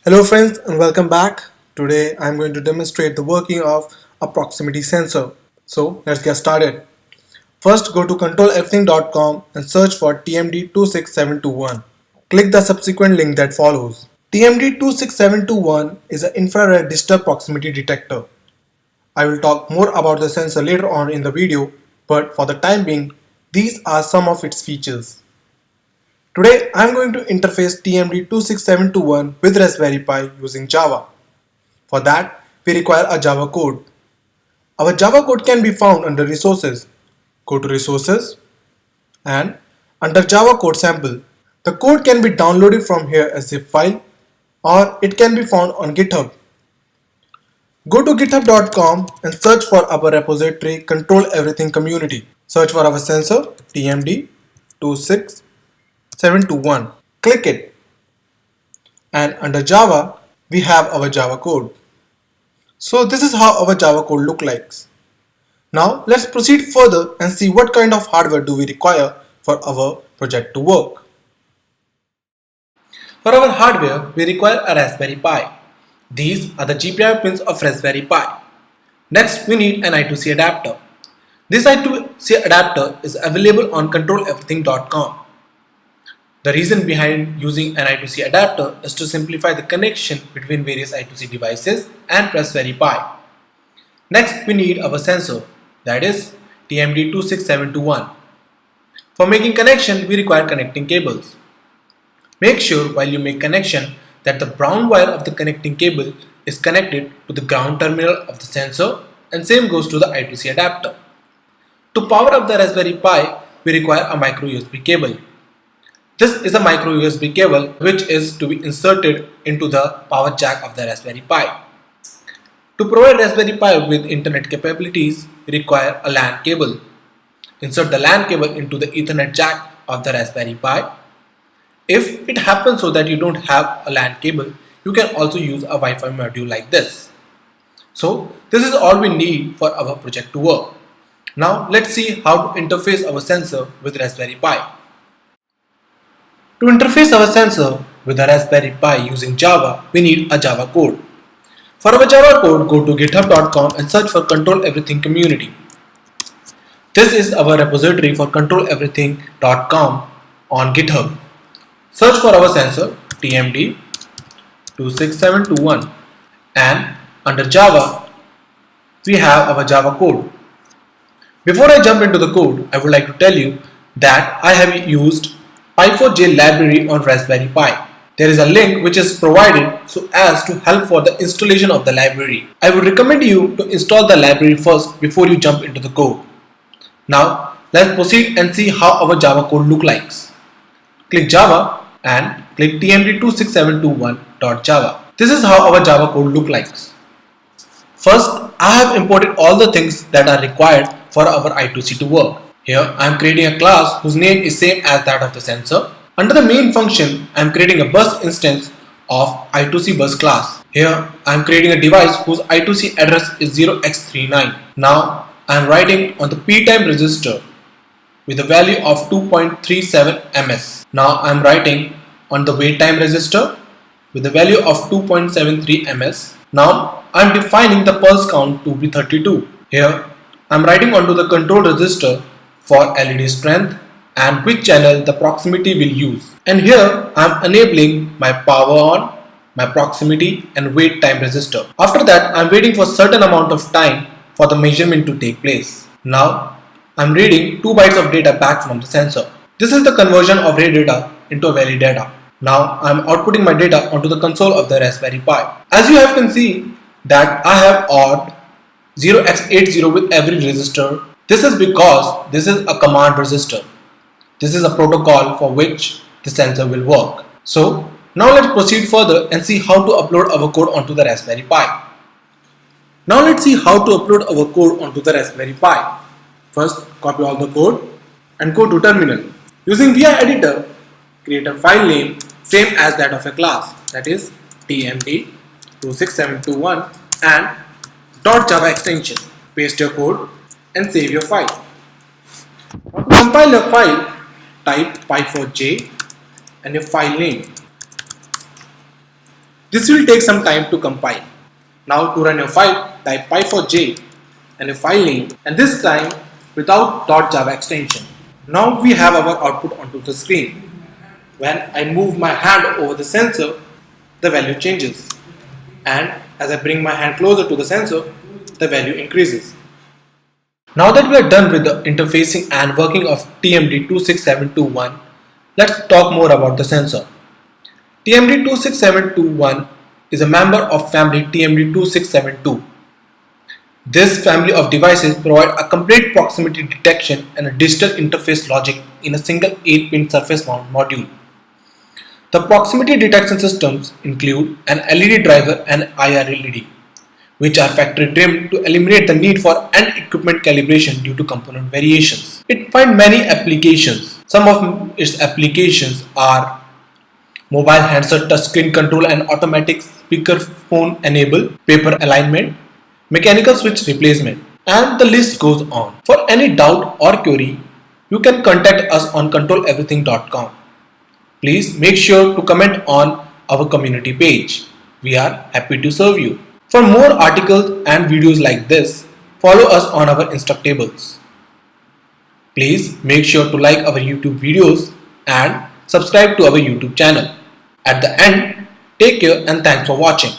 Hello friends and welcome back. Today I'm going to demonstrate the working of a proximity sensor. So let's get started. First go to controleverything.com and search for TMD26721. Click the subsequent link that follows. TMD26721 is an infrared digital proximity detector. I will talk more about the sensor later on in the video, but for the time being, these are some of its features. Today I am going to interface TMD26721 with Raspberry Pi using Java. For that, we require a Java code. Our Java code can be found under Resources. Go to Resources and under Java Code Sample. The code can be downloaded from here as zip file or it can be found on GitHub. Go to github.com and search for our repository Control Everything Community. Search for our sensor TMD26721. Click it and under Java we have our Java code. So this is how our Java code looks like. Now let's proceed further and see what kind of hardware do we require for our project to work. For our hardware we require a Raspberry Pi. These are the GPIO pins of Raspberry Pi. Next we need an I2C adapter. This I2C adapter is available on controleverything.com. The reason behind using an I2C adapter is to simplify the connection between various I2C devices and Raspberry Pi. Next we need our sensor, that is TMD26721. For making connection we require connecting cables. Make sure while you make connection that the brown wire of the connecting cable is connected to the ground terminal of the sensor, and same goes to the I2C adapter. To power up the Raspberry Pi we require a micro USB cable. This is a micro USB cable which is to be inserted into the power jack of the Raspberry Pi. To provide Raspberry Pi with internet capabilities, we require a LAN cable. Insert the LAN cable into the Ethernet jack of the Raspberry Pi. If it happens so that you don't have a LAN cable, you can also use a Wi-Fi module like this. So this is all we need for our project to work. Now let's see how to interface our sensor with Raspberry Pi. To interface our sensor with a Raspberry Pi using Java, we need a Java code. For our Java code, go to github.com and search for Control Everything Community. This is our repository for controleverything.com on GitHub. Search for our sensor TMD26721 and under Java, we have our Java code. Before I jump into the code, I would like to tell you that I have used Pi4j library on Raspberry Pi. There is a link which is provided so as to help for the installation of the library. I would recommend you to install the library first before you jump into the code. Now let's proceed and see how our Java code looks like. Click Java and click tmd26721.java. This is how our Java code looks like. First, I have imported all the things that are required for our I2C to work. Here I am creating a class whose name is same as that of the sensor. Under the main function, I am creating a bus instance of I2C bus class. Here I am creating a device whose I2C address is 0x39. Now I am writing on the p-time register with a value of 2.37 ms. Now I am writing on the wait time register with a value of 2.73 ms. Now I am defining the pulse count to be 32. Here I am writing onto the control register for LED strength and which channel the proximity will use. And here I am enabling my power on, my proximity and wait time register. After that I am waiting for certain amount of time for the measurement to take place. Now I am reading 2 bytes of data back from the sensor. This is the conversion of read data into valid data. Now I am outputting my data onto the console of the Raspberry Pi. As you can see that I have odd 0x80 with every register. This is because this is a command register. This is a protocol for which the sensor will work. So now let's proceed further and see how to upload our code onto the Raspberry Pi. Now let's see how to upload our code onto the Raspberry Pi. First, copy all the code and go to terminal. Using VI editor, create a file name same as that of a class, that is TMD26721 and .java extension. Paste your code and save your file. To compile your file, type Pi4j and your file name. This will take some time to compile. Now to run your file, type py4j and a file name, and this time without .java extension. Now we have our output onto the screen. When I move my hand over the sensor, the value changes, and as I bring my hand closer to the sensor, the value increases. Now that we are done with the interfacing and working of TMD26721, let's talk more about the sensor. TMD26721 is a member of family TMD2672. This family of devices provide a complete proximity detection and a digital interface logic in a single 8-pin surface mount module. The proximity detection systems include an LED driver and IR LED, which are factory trimmed to eliminate the need for end equipment calibration due to component variations. It finds many applications. Some of its applications are mobile handset touchscreen control and automatic speakerphone enable, paper alignment, mechanical switch replacement, and the list goes on. For any doubt or query, you can contact us on controleverything.com. Please make sure to comment on our community page. We are happy to serve you. For more articles and videos like this, follow us on our Instructables. Please make sure to like our YouTube videos and subscribe to our YouTube channel. At the end, take care and thanks for watching.